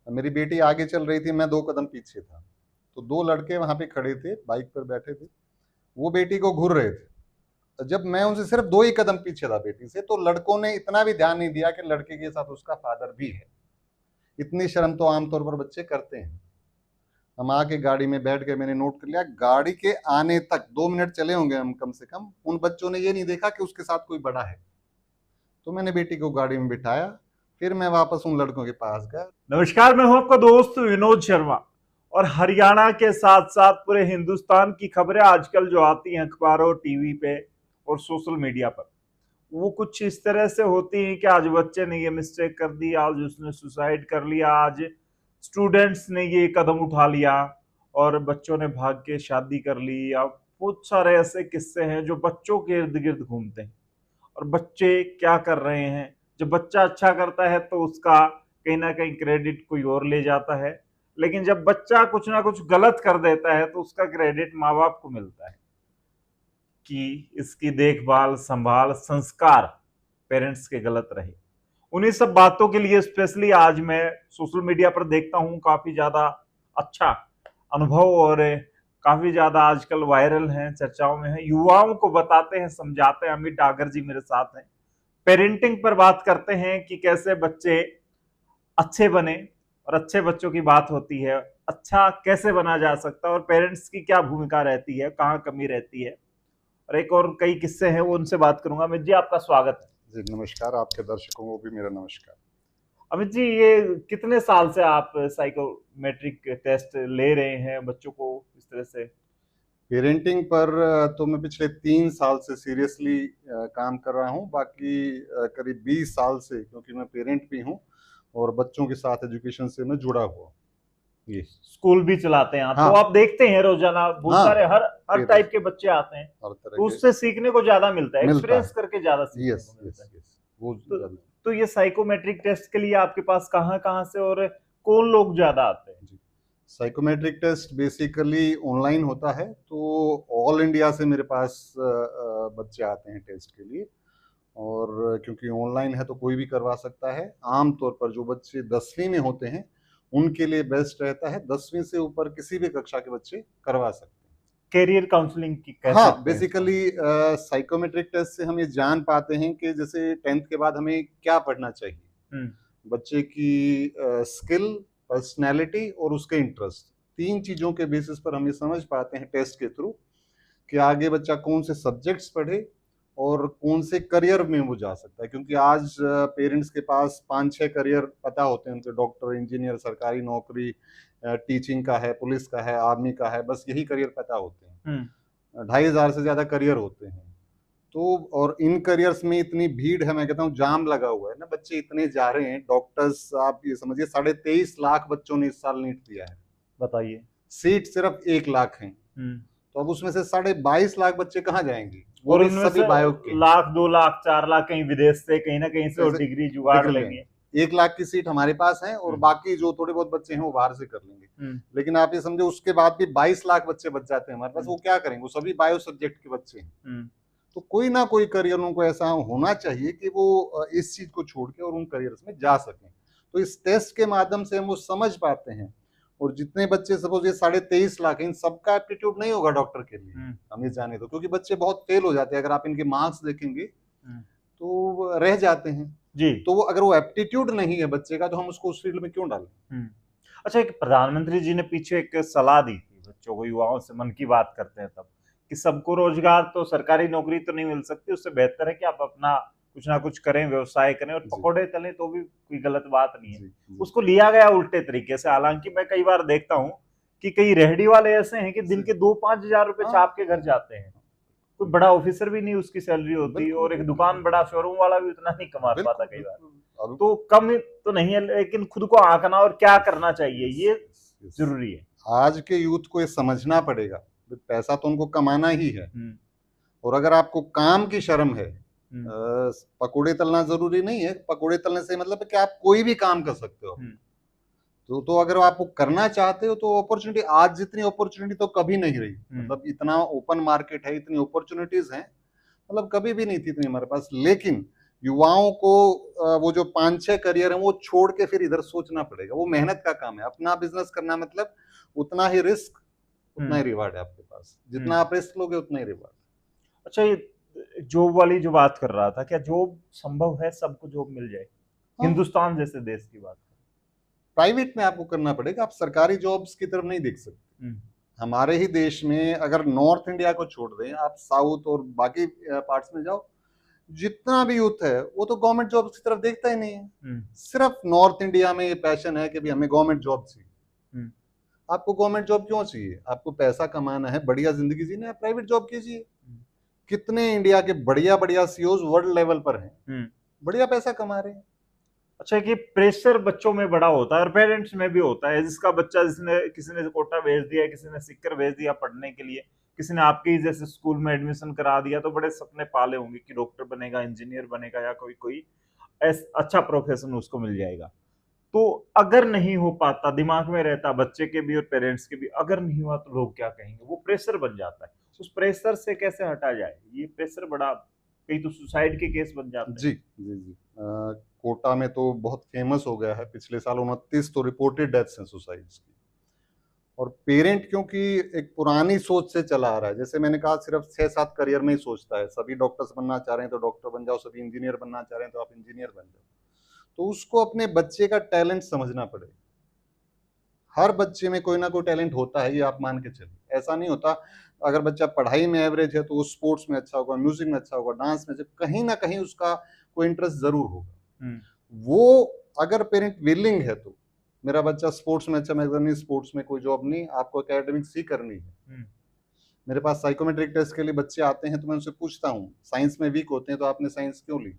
मेरी बेटी आगे चल रही थी, मैं 2 कदम पीछे था। तो 2 लड़के वहाँ पे खड़े थे, बाइक पर बैठे थे। वो बेटी को घूर रहे थे। जब मैं उनसे सिर्फ 2 ही कदम पीछे था बेटी से, तो लड़कों ने इतना भी ध्यान नहीं दिया कि लड़के के साथ उसका फादर भी है। इतनी शर्म तो आमतौर पर बच्चे करते हैं। हम आके गाड़ी में बैठ गए, मैंने नोट कर लिया, गाड़ी के आने तक 2 मिनट चले होंगे हम कम से कम, उन बच्चों ने ये नहीं देखा कि उसके साथ कोई बड़ा है। तो मैंने बेटी को गाड़ी में बिठाया, फिर मैं वापस उन लड़कों के पास गया। नमस्कार, मैं हूं आपका दोस्त विनोद शर्मा और हरियाणा के साथ साथ पूरे हिंदुस्तान की खबरें आजकल जो आती हैं अखबारों, टीवी पे और सोशल मीडिया पर, वो कुछ इस तरह से होती हैं कि आज बच्चे ने ये मिस्टेक कर दी, आज उसने सुसाइड कर लिया, आज स्टूडेंट्स ने ये कदम उठा लिया और बच्चों ने भाग के शादी कर ली। या बहुत सारे ऐसे किस्से हैं जो बच्चों के इर्द गिर्द घूमते हैं। और बच्चे क्या कर रहे हैं, जब बच्चा अच्छा करता है तो उसका कहीं ना कहीं क्रेडिट कोई और ले जाता है, लेकिन जब बच्चा कुछ ना कुछ गलत कर देता है तो उसका क्रेडिट माँ बाप को मिलता है कि इसकी देखभाल, संभाल, संस्कार पेरेंट्स के गलत रहे। उन्हीं सब बातों के लिए स्पेशली आज मैं सोशल मीडिया पर देखता हूं काफी ज्यादा अच्छा अनुभव और काफी ज्यादा आजकल वायरल हैं, चर्चाओं में है, युवाओं को बताते हैं, समझाते हैं। अमित डागर जी मेरे साथ हैं, पेरेंटिंग पर बात करते हैं कि कैसे बच्चे अच्छे बने। और अच्छे बच्चों की बात होती है, अच्छा कैसे बना जा सकता है और पेरेंट्स की क्या भूमिका रहती है, कहाँ कमी रहती है, और एक और कई किस्से हैं वो उनसे बात करूंगा। अमित जी, आपका स्वागत है। जी नमस्कार, आपके दर्शकों को भी मेरा नमस्कार। अमित जी, ये कितने साल से आप साइकोमेट्रिक टेस्ट ले रहे हैं बच्चों को इस तरह से? पेरेंटिंग पर तो मैं पिछले 3 साल से सीरियसली काम कर रहा हूँ। बाकी करीब 20 साल से, क्योंकि मैं पेरेंट भी हूँ और बच्चों के साथ एजुकेशन से मैं जुड़ा हुआ। ये स्कूल भी चलाते हैं आप, हाँ, तो आप देखते हैं रोजाना बहुत हाँ, सारे हर टाइप के बच्चे आते हैं, हर तरह तो के उससे सीखने को ज्यादा मिलता है, मिलता एक्सपीरियंस है। करके ज्यादा सीखने यस को मिलता यस है। यस, वो तो, ज्यादा। तो ये साइकोमेट्रिक टेस्ट के लिए आपके पास कहाँ कहाँ से और कौन लोग ज्यादा आते हैं? जी, साइकोमेट्रिक टेस्ट बेसिकली ऑनलाइन होता है, तो ऑल इंडिया से मेरे पास बच्चे आते हैं टेस्ट के लिए। और क्योंकि ऑनलाइन है तो कोई भी करवा सकता है। आमतौर पर जो बच्चे 10वीं में होते हैं उनके लिए बेस्ट रहता है, 10वीं से ऊपर किसी भी कक्षा के बच्चे करवा सकते हैं। कैरियर काउंसलिंग की कह हाँ, सकते हैं इसको। बेसिकली साइकोमेट्रिक टेस्ट से हम ये जान पाते हैं कि जैसे 10th के बाद हमें क्या पढ़ना चाहिए। बच्चे की स्किल, पर्सनैलिटी और उसके इंटरेस्ट, 3 चीज़ों के बेसिस पर हम ये समझ पाते हैं टेस्ट के थ्रू कि आगे बच्चा कौन से सब्जेक्ट्स पढ़े और कौन से करियर में वो जा सकता है। क्योंकि आज पेरेंट्स के पास 5-6 करियर पता होते हैं उनके, डॉक्टर, इंजीनियर, सरकारी नौकरी, टीचिंग का है, पुलिस का है, आर्मी का है, बस यही करियर पता होते हैं। 2,500 से ज़्यादा करियर होते हैं। तो और इन करियर्स में इतनी भीड़ है, मैं कहता हूँ जाम लगा हुआ है ना, बच्चे इतने जा रहे हैं। डॉक्टर्स, आप ये समझिए 23.5 लाख बच्चों ने इस साल नीट दिया है। बताइए। सीट सिर्फ 1 लाख हैं। तो अब उसमें से 22.5 लाख बच्चे कहाँ जाएंगे, वो और भी उनमें सभी से बायो के। लाख, 2 लाख, 4 लाख कहीं विदेश से, कहीं ना कहीं से वो डिग्री जुगाड़ लेंगे। 1 लाख की सीट हमारे पास है और बाकी जो थोड़े बहुत बच्चे हैं वो बाहर से कर लेंगे। लेकिन आप ये समझो उसके बाद भी 22 लाख बच्चे बच जाते हैं हमारे पास। वो क्या करेंगे, वो सभी बायो सब्जेक्ट के बच्चे हैं। तो कोई ना कोई करियर उनको ऐसा होना चाहिए कि वो इस चीज को छोड़ के और उन करियर्स में जा सकें। तो इस टेस्ट के माध्यम से हम वो समझ पाते हैं। और जितने बच्चे, सपोज ये 23.5 लाख है, इन सबका एप्टीट्यूड नहीं होगा डॉक्टर के लिए, हम ये जाने दो, क्योंकि बच्चे बहुत फेल हो जाते हैं। अगर आप इनके मार्क्स देखेंगे तो रह जाते हैं जी। तो वो अगर वो एप्टीट्यूड नहीं है बच्चे का, तो हम उसको उस फील्ड में क्यों डालें। अच्छा, एक प्रधानमंत्री जी ने पीछे एक सलाह दी थी बच्चों को, युवाओं से, मन की बात करते हैं तब, कि सबको रोजगार तो, सरकारी नौकरी तो नहीं मिल सकती, उससे बेहतर है कि आप अपना कुछ ना कुछ करें, व्यवसाय करें, और पकौड़े तलें तो भी कोई गलत बात नहीं है। उसको लिया गया उल्टे तरीके से। हालांकि मैं कई बार देखता हूँ कि कई रेहड़ी वाले ऐसे हैं कि दिन के 2-5 हजार रुपए छाप के घर जाते हैं। कोई बड़ा ऑफिसर भी नहीं उसकी सैलरी होती, और एक दुकान, बड़ा शोरूम वाला भी उतना नहीं कमा पाता कई बार। तो कम तो नहीं है, लेकिन खुद को आंकना और क्या करना चाहिए, ये जरूरी है। आज के यूथ को ये समझना पड़ेगा, पैसा तो उनको कमाना ही है। और अगर आपको काम की शर्म है, पकोड़े तलना जरूरी नहीं है। पकोड़े तलने से मतलब कि आप कोई भी काम कर सकते हो। तो अगर आप करना चाहते हो तो अपॉर्चुनिटी, आज जितनी अपॉर्चुनिटी तो कभी नहीं रही। मतलब इतना ओपन मार्केट है, इतनी अपॉर्चुनिटीज हैं, मतलब कभी भी नहीं थी इतनी हमारे पास। लेकिन युवाओं को वो जो 5-6 करियर है वो छोड़ के फिर इधर सोचना पड़ेगा। वो मेहनत का काम है। अपना बिजनेस करना मतलब उतना ही रिस्क, उतना ही रिवार्ड है आपके पास। जितना आप रिस्क लोगे उतना ही रिवार्ड। अच्छा, ये जॉब वाली जो बात कर रहा था, क्या जॉब संभव है, सबको जॉब मिल जाए? हिंदुस्तान जैसे देश की बात। प्राइवेट में आपको करना पड़ेगा, आप सरकारी जॉब्स की तरफ नहीं देख सकते। हमारे ही देश में अगर नॉर्थ इंडिया को छोड़ दें, आप साउथ और बाकी पार्ट्स में जाओ, जितना भी यूथ है वो तो गवर्नमेंट जॉब्स की तरफ देखता ही नहीं है। सिर्फ नॉर्थ इंडिया में ये पैशन है कि भी हमें गवर्नमेंट जॉब चाहिए। आपको गवर्नमेंट जॉब क्यों चाहिए? आपको पैसा कमाना है, बढ़िया जिंदगी जीना है, प्राइवेट जॉब कीजिए। कितने इंडिया के बढ़िया बढ़िया सीईओज वर्ल्ड लेवल पर हैं, बढ़िया पैसा कमा रहे हैं। अच्छा, कि प्रेशर बच्चों में बड़ा होता है और पेरेंट्स में भी होता है। जिसका बच्चा, किसी ने कोटा भेज दिया, किसी ने सिक्कर भेज दिया पढ़ने के लिए, किसी ने आपके जैसे स्कूल में एडमिशन करा दिया, तो बड़े सपने पाले होंगे कि डॉक्टर बनेगा, इंजीनियर बनेगा, या कोई अच्छा प्रोफेशन उसको मिल जाएगा। तो अगर नहीं हो पाता, दिमाग में रहता बच्चे के भी और पेरेंट्स के भी, अगर नहीं हुआ तो लोग क्या कहेंगे, वो प्रेशर बन जाता है। उस प्रेशर से कैसे हटा जाए? ये प्रेशर बड़ा, कई तो सुसाइड के केस बन जाते हैं। जी जी जी। कोटा में तो बहुत फेमस हो गया है, पिछले साल 29 तो रिपोर्टेड डेथ्स हैं सुसाइड्स की। और पेरेंट क्योंकि एक पुरानी सोच से चला आ रहा है, जैसे मैंने कहा सिर्फ 6-7 करियर में ही सोचता है, सभी डॉक्टर्स बनना चाह रहे हैं तो डॉक्टर बन जाओ, सभी इंजीनियर बनना चाह रहे हैं तो आप इंजीनियर बन जाओ। तो उसको अपने बच्चे का टैलेंट समझना पड़ेगा। हर बच्चे में कोई ना कोई टैलेंट होता है, ये आप मान के चलिए। ऐसा नहीं होता अगर बच्चा पढ़ाई में एवरेज है तो वो स्पोर्ट्स में अच्छा होगा, म्यूजिक में अच्छा होगा, डांस में, कहीं ना कहीं उसका कोई इंटरेस्ट जरूर होगा। वो अगर पेरेंट विलिंग है तो मेरा बच्चा स्पोर्ट्स में अच्छा, मैं नहीं स्पोर्ट्स में कोई जॉब नहीं, आपको एकेडमिक्स ही करनी है। मेरे पास साइकोमेट्रिक टेस्ट के लिए बच्चे आते हैं तो मैं उनसे पूछता हूँ, साइंस में वीक होते हैं तो आपने साइंस क्यों ली?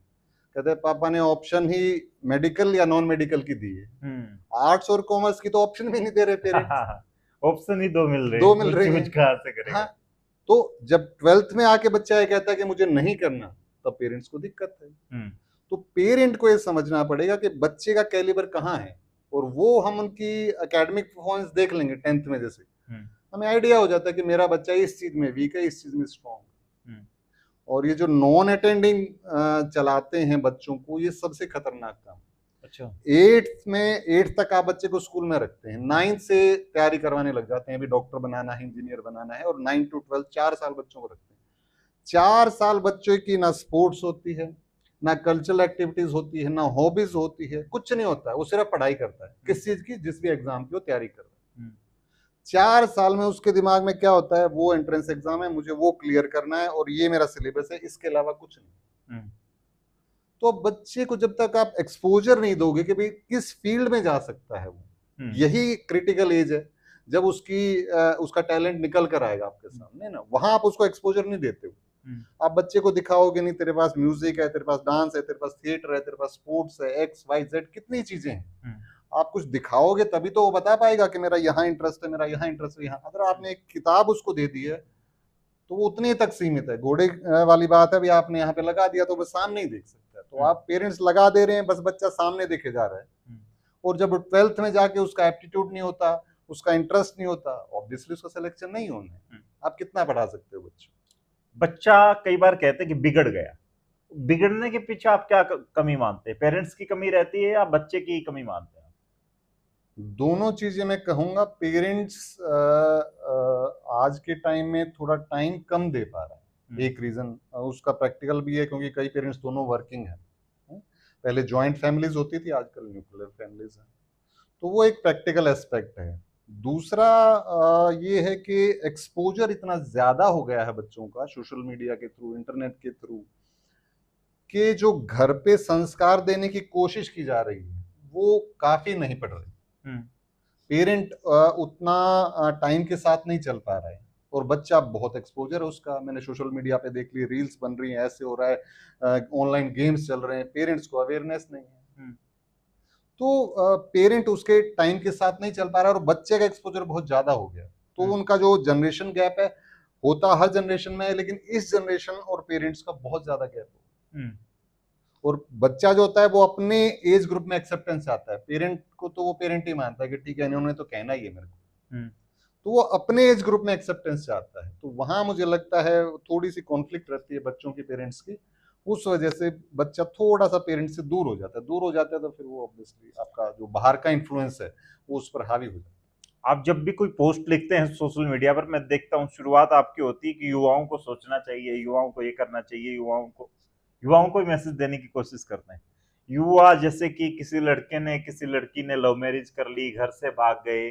कहते हैं पापा ने ऑप्शन ही मेडिकल या नॉन मेडिकल की दी है। आर्ट्स और कॉमर्स की तो ऑप्शन भी नहीं दे रहे पेरेंट्स। ऑप्शन ही दो मिल रहे हैं। कहाँ से करेगा? हाँ, तो जब 12th में आके बच्चा ये कहता है कि मुझे नहीं करना, तब पेरेंट्स को दिक्कत है। तो पेरेंट को ये समझना पड़ेगा कि बच्चे का कैलिबर कहाँ है, और वो हम उनकी एकेडमिक परफॉर्मेंस देख लेंगे 10th में, जैसे हमें आइडिया हो जाता है कि मेरा बच्चा इस चीज में वीक है, इस चीज में स्ट्रॉन्ग। और ये जो नॉन अटेंडिंग चलाते हैं बच्चों को, ये सबसे खतरनाक काम। अच्छा, 8th तक आप बच्चे को स्कूल में रखते हैं, 9th से तैयारी करवाने लग जाते हैं, अभी डॉक्टर बनाना है, इंजीनियर बनाना है, और 9 to 12 4 साल बच्चों को रखते हैं। 4 साल बच्चों की ना स्पोर्ट्स होती है, ना कल्चरल एक्टिविटीज होती है, ना हॉबीज होती है, कुछ नहीं होता है। वो सिर्फ पढ़ाई करता है, किस चीज की, जिस भी एग्जाम की वो तैयारी कर रहा है। 4 साल में उसके दिमाग में क्या होता है, वो एंट्रेंस एग्जाम है, मुझे वो क्लियर करना है और ये मेरा सिलेबस है, इसके अलावा कुछ नहीं। तो बच्चे को जब तक आप एक्सपोजर नहीं दोगे कि भाई किस फील्ड में जा सकता है वो, यही क्रिटिकल एज है जब उसका टैलेंट निकल कर आएगा आपके सामने ना, वहां आप उसको एक्सपोजर नहीं देते हो। आप बच्चे को दिखाओगे नहीं, तेरे पास म्यूजिक है, तेरे पास डांस है, तेरे पास थिएटर है, तेरे पास स्पोर्ट्स है, XYZ कितनी चीजें हैं। आप कुछ दिखाओगे तभी तो वो बता पाएगा कि मेरा यहाँ इंटरेस्ट है, मेरा यहाँ इंटरेस्ट है। यहाँ अगर आपने एक किताब उसको दे दी है तो वो उतने तक सीमित है। घोड़े वाली बात है, भी आपने यहाँ पे लगा दिया तो वो सामने ही देख सकता है। तो आप पेरेंट्स लगा दे रहे हैं, बस बच्चा सामने देखे जा रहा है। और जब 12th में जाके उसका एप्टीट्यूड नहीं होता, उसका इंटरेस्ट नहीं होता, ऑब्वियसली उसका सिलेक्शन नहीं होना है। आप कितना पढ़ा सकते हो बच्चों? बच्चा कई बार कहते हैं कि बिगड़ गया, बिगड़ने के पीछे आप क्या कमी मानते हैं? पेरेंट्स की कमी रहती है या बच्चे की कमी मानते हैं? दोनों चीजें मैं कहूंगा। पेरेंट्स आज के टाइम में थोड़ा टाइम कम दे पा रहा है, एक रीजन उसका प्रैक्टिकल भी है, क्योंकि कई पेरेंट्स दोनों वर्किंग है। पहले जॉइंट फैमिलीज होती थी, आजकल न्यूक्लियर फैमिलीज है, तो वो एक प्रैक्टिकल एस्पेक्ट है। दूसरा ये है कि एक्सपोजर इतना ज्यादा हो गया है बच्चों का सोशल मीडिया के थ्रू, इंटरनेट के थ्रू, कि जो घर पे संस्कार देने की कोशिश की जा रही है वो काफी नहीं पड़ रही। पेरेंट उतना टाइम के साथ नहीं चल पा रहा है, और बच्चा बहुत एक्सपोजर है उसका। मैंने सोशल मीडिया पे देख ली, रील्स बन रही हैं, ऐसे हो रहा है, ऑनलाइन गेम्स चल रहे हैं, पेरेंट्स को अवेयरनेस नहीं है। तो पेरेंट उसके टाइम के साथ नहीं चल पा रहा है, और बच्चे का एक्सपोजर बहुत ज्यादा हो गया। तो उनका जो जनरेशन गैप है, होता हर जनरेशन में है, लेकिन इस जनरेशन और पेरेंट्स का बहुत ज्यादा गैप हो। और बच्चा जो होता है वो अपने एज ग्रुप में एक्सेप्टेंस आता है, पेरेंट को तो वो पेरेंट ही मानता है कि ठीक है इन्होंने तो कहना ही है मेरे को, तो वो अपने एज ग्रुप में एक्सेप्टेंस चाहता है। तो वहां मुझे लगता है थोड़ी सी कॉन्फ्लिक्ट रहती है बच्चों की पेरेंट्स की, उस वजह से बच्चा थोड़ा सा पेरेंट्स से दूर हो जाता है, दूर हो जाता है तो फिर वो ऑब्वियसली आपका जो बाहर का इन्फ्लुएंस है वो उस पर हावी हो जाता है। आप जब भी कोई पोस्ट लिखते हैं सोशल मीडिया पर, मैं देखता हूँ शुरुआत आपकी होती है कि युवाओं को सोचना चाहिए, युवाओं को ये करना चाहिए, युवाओं को मैसेज देने की कोशिश करते हैं। युवा जैसे कि किसी लड़के ने किसी लड़की ने लव मैरिज कर ली, घर से भाग गए,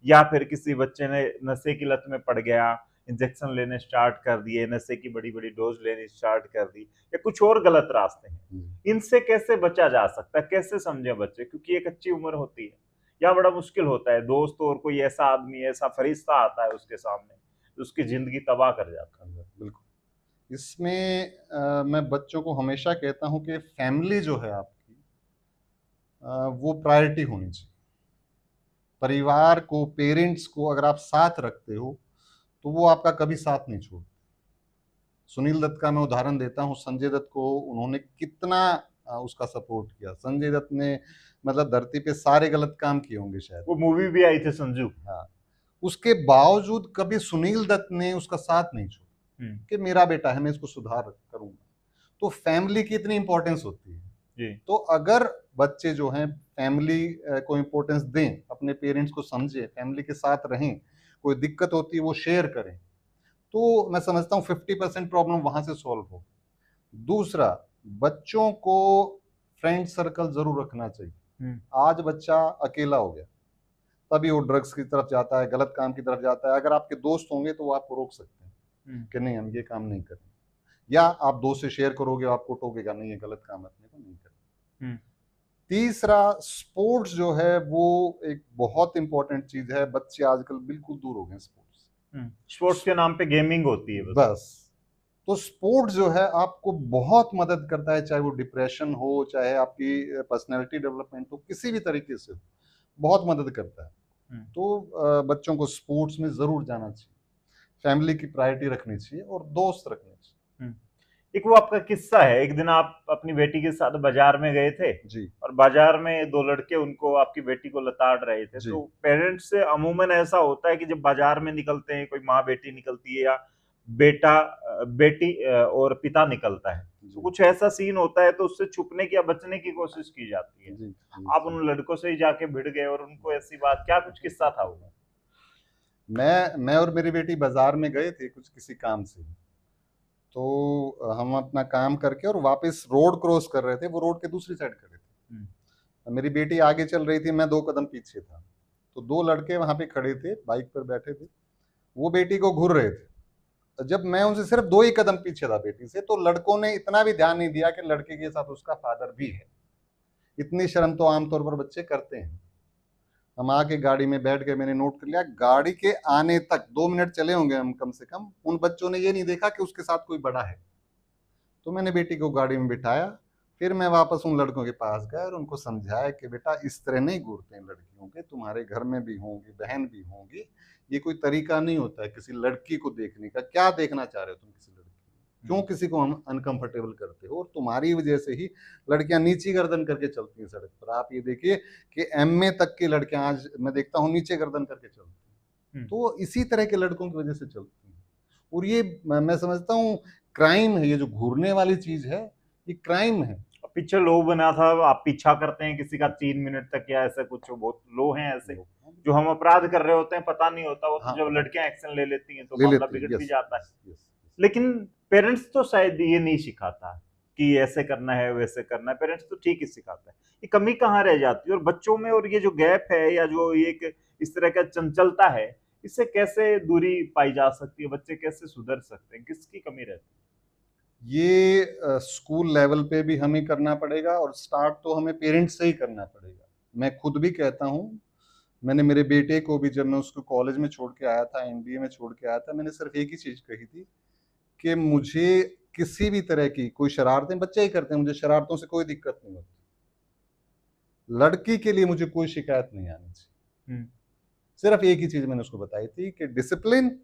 या फिर किसी बच्चे ने नशे की लत में पड़ गया, इंजेक्शन लेने स्टार्ट कर दिए, नशे की बड़ी बड़ी डोज लेनी स्टार्ट कर दी, या कुछ और गलत रास्ते हैं। इनसे कैसे बचा जा सकता है, कैसे समझे बच्चे, क्योंकि एक अच्छी उम्र होती है, या बड़ा मुश्किल होता है, दोस्त और कोई ऐसा आदमी ऐसा फरिश्ता आता है उसके सामने तो उसकी जिंदगी तबाह कर जाता है। बिल्कुल, इसमें मैं बच्चों को हमेशा कहता हूं कि फैमिली जो है आपकी वो प्रायोरिटी होनी चाहिए। परिवार को, पेरेंट्स को अगर आप साथ रखते हो तो वो आपका कभी साथ नहीं छोड़ते। सुनील दत्त का मैं उदाहरण देता हूँ, संजय दत्त को उन्होंने कितना उसका सपोर्ट किया। संजय दत्त ने मतलब धरती पे सारे गलत काम किए होंगे शायद, वो मूवी भी आई थी संजू। हाँ, उसके बावजूद कभी सुनील दत्त ने उसका साथ नहीं छोड़ा कि मेरा बेटा है, मैं इसको सुधार करूंगा। तो फैमिली की इतनी इंपॉर्टेंस होती है जी। तो अगर बच्चे जो हैं फैमिली को इंपॉर्टेंस दें, अपने पेरेंट्स को समझें, फैमिली के साथ रहें, कोई दिक्कत होती है वो शेयर करें, तो मैं समझता हूँ 50% प्रॉब्लम वहां से सॉल्व हो। दूसरा, बच्चों को फ्रेंड सर्कल जरूर रखना चाहिए। आज बच्चा अकेला हो गया, तभी वो ड्रग्स की तरफ जाता है, गलत काम की तरफ जाता है। अगर आपके दोस्त होंगे तो वो आपको रोक सकते हैं कि नहीं, हम ये काम नहीं करें, या आप दोस्त से शेयर करोगे, आपको टोकेगा नहीं, ये गलत काम अपने को नहीं करना। तीसरा, स्पोर्ट्स जो है वो एक बहुत इंपॉर्टेंट चीज है। बच्चे आजकल बिल्कुल दूर हो गए स्पोर्ट्स के नाम पे गेमिंग होती है बस। तो स्पोर्ट्स जो है आपको बहुत मदद करता है, चाहे वो डिप्रेशन हो, चाहे आपकी पर्सनैलिटी डेवलपमेंट हो, किसी भी तरीके से हो, बहुत मदद करता है। तो बच्चों को स्पोर्ट्स में जरूर जाना चाहिए, फैमिली की प्रायोरिटी रखनी चाहिए और दोस्त रखने चाहिए। एक वो आपका किस्सा है, एक दिन आप अपनी बेटी के साथ बाजार में गए थे जी, और बाजार में दो लड़के उनको आपकी बेटी को लताड़ रहे थे। तो पेरेंट्स से अमूमन ऐसा होता है कि जब बाजार में निकलते हैं, कोई माँ बेटी निकलती है या बेटा बेटी और पिता निकलता है, तो कुछ ऐसा सीन होता है तो उससे छुपने की या बचने की कोशिश की जाती है। जी, आप उन लड़कों से ही जाके भिड़ गए और उनको ऐसी बात, क्या कुछ किस्सा था वो? मैं और मेरी बेटी बाजार में गए थे कुछ किसी काम से, तो हम अपना काम करके और वापस रोड क्रॉस कर रहे थे, वो रोड के दूसरी साइड खड़े थे। मेरी बेटी आगे चल रही थी, मैं 2 कदम पीछे था। तो 2 लड़के वहां पे खड़े थे, बाइक पर बैठे थे, वो बेटी को घूर रहे थे। जब मैं उनसे सिर्फ 2 ही कदम पीछे था बेटी से, तो लड़कों ने इतना भी ध्यान नहीं दिया कि लड़के के साथ उसका फादर भी है। इतनी शर्म तो आमतौर पर बच्चे करते हैं। हम आके गाड़ी में बैठ गए, मैंने नोट कर लिया, गाड़ी के आने तक 2 मिनट चले होंगे हम कम से कम, उन बच्चों ने ये नहीं देखा कि उसके साथ कोई बड़ा है। तो मैंने बेटी को गाड़ी में बिठाया, फिर मैं वापस उन लड़कों के पास गया और उनको समझाया कि बेटा इस तरह नहीं घूरते हैं लड़कियों के, तुम्हारे घर में भी होंगी, बहन भी होंगी, ये कोई तरीका नहीं होता है किसी लड़की को देखने का। क्या देखना चाह रहे हो तुम किसी लड़की, क्यों किसी को अनकंफर्टेबल करते हो? और तुम्हारी वजह से ही लड़कियां नीची गर्दन करके चलती हैं सड़क पर। आप ये देखिए कि एमए तक की लड़कियां आज मैं देखता हूँ नीचे गर्दन करके चलती हैं, तो इसी तरह के लड़कों की वजह से चलती हैं। और ये मैं समझता हूँ क्राइम है, ये जो घूरने वाली चीज है ये क्राइम है। पीछे लो बना था, आप पीछा करते हैं किसी का 3 मिनट तक या ऐसा कुछ, बहुत लो हैं ऐसे जो हम अपराध कर रहे होते हैं, पता नहीं होता वो। हाँ, तो जब लड़कियां एक्शन ले लेती हैं तो मामला बिगड़ भी जाता है। लेकिन पेरेंट्स तो शायद ये नहीं सिखाता कि ऐसे करना है वैसे करना है, पेरेंट्स तो ठीक ही सिखाता है। ये कमी कहाँ रह जाती है और बच्चों में? और ये जो गैप है या जो एक इस तरह का चंचलता है, इससे कैसे दूरी पाई जा सकती है? बच्चे कैसे सुधर सकते हैं? किसकी कमी रहती है? ये स्कूल लेवल पे भी हमें करना पड़ेगा और स्टार्ट तो हमें पेरेंट्स से ही करना पड़ेगा। मैं खुद भी कहता हूँ, मैंने मेरे बेटे को भी जब मैं उसको कॉलेज में छोड़ के आया था, एमबीए में छोड़ के आया था, मैंने सिर्फ एक ही चीज कही थी कि मुझे किसी भी तरह की कोई शरारतें, बच्चे ही करते हैं, मुझे शरारतों से कोई दिक्कत नहीं होती। लड़की के लिए मुझे कोई शिकायत नहीं आनी चाहिए। सिर्फ एक ही चीज मैंने उसको बताई थी कि डिसिप्लिन,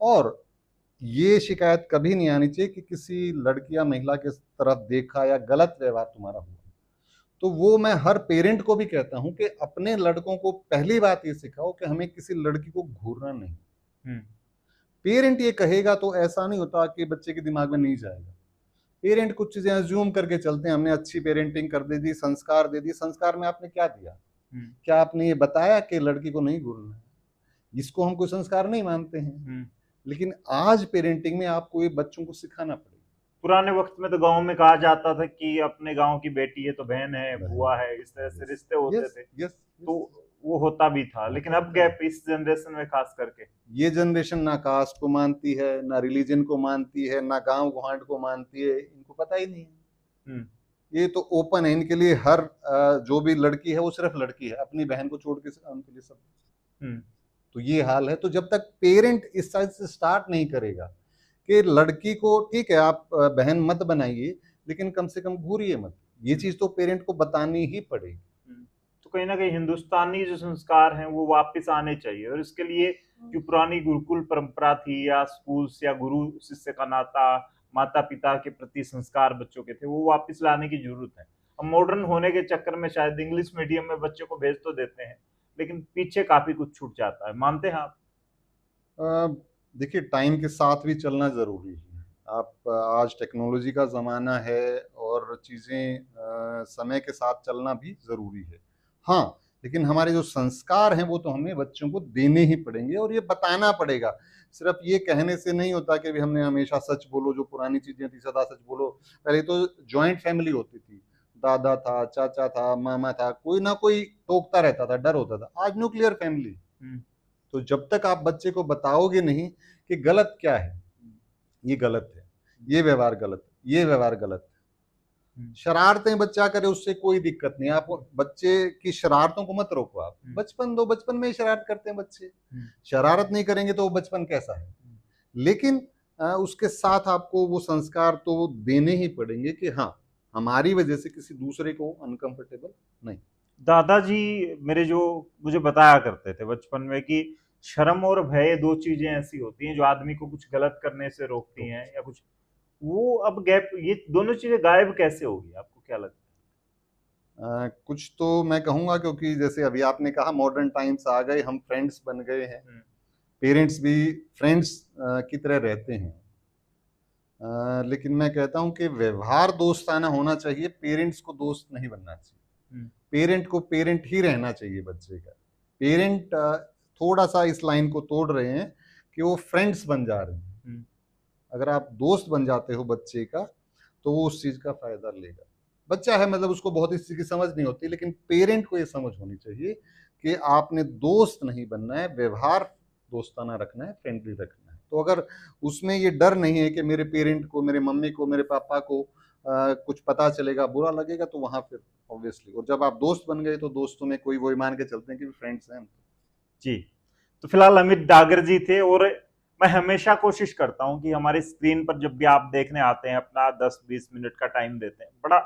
और ये शिकायत कभी नहीं आनी चाहिए कि किसी लड़की या महिला के तरफ देखा या गलत व्यवहार तुम्हारा हुआ। तो वो मैं हर पेरेंट को भी कहता हूं कि अपने लड़कों को पहली बात ये सिखाओ कि हमें किसी लड़की को घूरना नहीं। पेरेंट ये कहेगा तो ऐसा नहीं होता कि बच्चे के दिमाग में नहीं जाएगा। पेरेंट कुछ चीजें अज्यूम करके चलते हैं, हमने अच्छी पेरेंटिंग कर दे दी, संस्कार दे दी। संस्कार में आपने क्या दिया? क्या आपने ये बताया कि लड़की को नहीं घूरना है? इसको हम कोई संस्कार नहीं मानते हैं। लेकिन आज पेरेंटिंग में आपको ये बच्चों को सिखाना पड़ेगा। पुराने वक्त में तो गांव में कहा जाता था कि अपने गांव की बेटी है तो बहन है, बुआ है, इस तरह से रिश्ते होते थे। तो वो होता भी था, लेकिन अब गैप इस जनरेशन में खास करके ये जनरेशन ना कास्ट को मानती है, ना रिलीजन को मानती है, ना गांव गुहांड को मानती है, इनको पता ही नहीं है। ये तो ओपन है इनके लिए, हर जो भी लड़की है वो सिर्फ लड़की है, अपनी बहन को छोड़ के उनके लिए सब। तो ये हाल है। तो जब तक पेरेंट इस साइड से स्टार्ट नहीं करेगा कि लड़की को ठीक है आप बहन मत बनाइए, लेकिन कम से कम घूरिए मत, ये चीज तो पेरेंट को बतानी ही पड़ेगी। तो कहीं ना कहीं हिंदुस्तानी जो संस्कार हैं वो वापस आने चाहिए, और इसके लिए जो पुरानी गुरुकुल परंपरा थी या स्कूल्स या गुरु शिष्य का नाता, माता पिता के प्रति संस्कार बच्चों के थे, वो वापस लाने की जरूरत है। अब मॉडर्न होने के चक्कर में शायद इंग्लिश मीडियम में बच्चों को भेज तो देते हैं, लेकिन पीछे काफी कुछ छूट जाता है। मानते हैं आप? देखिए, टाइम के साथ भी चलना जरूरी है। आप आज टेक्नोलॉजी का जमाना है और चीजें समय के साथ चलना भी जरूरी है। हाँ, लेकिन हमारे जो संस्कार हैं वो तो हमें बच्चों को देने ही पड़ेंगे और ये बताना पड़ेगा। सिर्फ ये कहने से नहीं होता कि भी हमने हमेशा सच बोलो, जो पुरानी चीजें थी सदा सच बोलो। पहले तो जॉइंट फैमिली होती थी, दादा था, चाचा था, मामा था, कोई ना कोई टोकता रहता था, डर होता था। आज न्यूक्लियर फैमिली। तो जब तक आप बच्चे को बताओगे नहीं कि गलत क्या है, ये गलत है, ये व्यवहार गलत है, ये व्यवहार गलत है, शरारतें बच्चा करे उससे कोई दिक्कत नहीं। आप बच्चे की शरारतों को मत रोको, आप बचपन दो, बचपन में ही शरारत करते हैं बच्चे। शरारत नहीं करेंगे तो वो बचपन कैसा है? लेकिन उसके साथ आपको वो संस्कार तो देने ही पड़ेंगे कि हाँ, हमारी वजह से किसी दूसरे को अनकंफर्टेबल नहीं। दादाजी मेरे जो मुझे बताया करते थे बचपन में कि शर्म और भय दो चीजें ऐसी होती हैं जो आदमी को कुछ गलत करने से रोकती हैं या कुछ, वो अब गैप, ये दोनों चीजें गायब कैसे होगी, आपको क्या लगता है? कुछ तो मैं कहूंगा, क्योंकि जैसे अभी आपने कहा मॉडर्न टाइम्स आ गए, हम फ्रेंड्स बन गए हैं, पेरेंट्स भी फ्रेंड्स की तरह रहते हैं। लेकिन मैं कहता हूं कि व्यवहार दोस्ताना होना चाहिए, पेरेंट्स को दोस्त नहीं बनना चाहिए। पेरेंट को पेरेंट ही रहना चाहिए बच्चे का। पेरेंट थोड़ा सा इस लाइन को तोड़ रहे हैं कि वो फ्रेंड्स बन जा रहे हैं। अगर आप दोस्त बन जाते हो बच्चे का तो वो उस चीज का फायदा लेगा। बच्चा है, मतलब उसको बहुत इस चीज की समझ नहीं होती, लेकिन पेरेंट को ये समझ होनी चाहिए कि आपने दोस्त नहीं बनना है, व्यवहार दोस्ताना रखना है, फ्रेंडली रखना है। तो अगर उसमें ये डर नहीं है कि मेरे पेरेंट को, मेरे मम्मी को, मेरे पापा को कुछ पता चलेगा, बुरा लगेगा, तो वहां फिर ऑब्वियसली, और जब आप दोस्त बन गए तो दोस्तों में कोई वही मान के चलते हैं कि फ्रेंड्स हैं जी। तो फिलहाल अमित डागर जी थे, और मैं हमेशा कोशिश करता हूं कि हमारे स्क्रीन पर जब भी आप देखने आते हैं, अपना 10-20 मिनट का टाइम देते हैं, बड़ा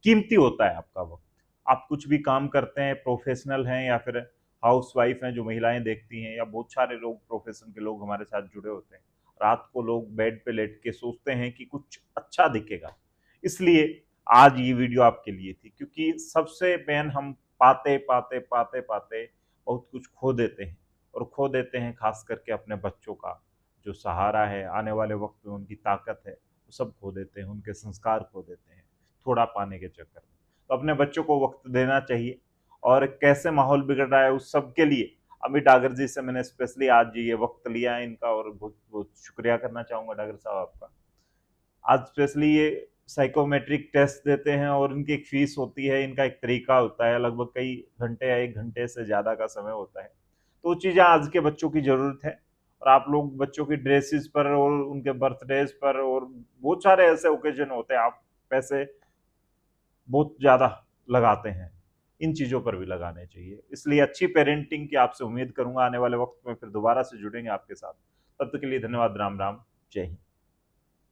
कीमती होता है आपका वक्त। आप कुछ भी काम करते हैं, प्रोफेशनल हैं या फिर हाउस वाइफ हैं जो महिलाएं देखती हैं, या बहुत सारे लोग प्रोफेशन के लोग हमारे साथ जुड़े होते हैं, रात को लोग बेड पे लेट के सोचते हैं कि कुछ अच्छा दिखेगा। इसलिए आज ये वीडियो आपके लिए थी, क्योंकि सबसे मेन हम पाते पाते पाते पाते बहुत कुछ खो देते हैं, और खो देते हैं खास करके अपने बच्चों का जो सहारा है, आने वाले वक्त में उनकी ताकत है, वो सब खो देते हैं, उनके संस्कार खो देते हैं थोड़ा पाने के चक्कर में। तो अपने बच्चों को वक्त देना चाहिए, और कैसे माहौल बिगड़ रहा है उस सब के लिए अमित डागर जी से मैंने स्पेशली आज ये वक्त लिया है इनका, और बहुत बहुत शुक्रिया करना चाहूँगा डागर साहब आपका। आज स्पेशली ये साइकोमेट्रिक टेस्ट देते हैं, और इनकी एक फीस होती है, इनका एक तरीका होता है, लगभग कई घंटे या 1 घंटे से ज़्यादा का समय होता है। तो चीज़ें आज के बच्चों की ज़रूरत है, और आप लोग बच्चों की ड्रेसेस पर और उनके बर्थडेज पर और बहुत सारे ऐसे ओकेजन होते हैं, आप पैसे बहुत ज़्यादा लगाते हैं, इन चीज़ों पर भी लगाने चाहिए। इसलिए अच्छी पेरेंटिंग की आपसे उम्मीद करूंगा आने वाले वक्त में फिर दोबारा से जुड़ेंगे आपके साथ। तब तक के लिए धन्यवाद। राम राम, जय हिंद।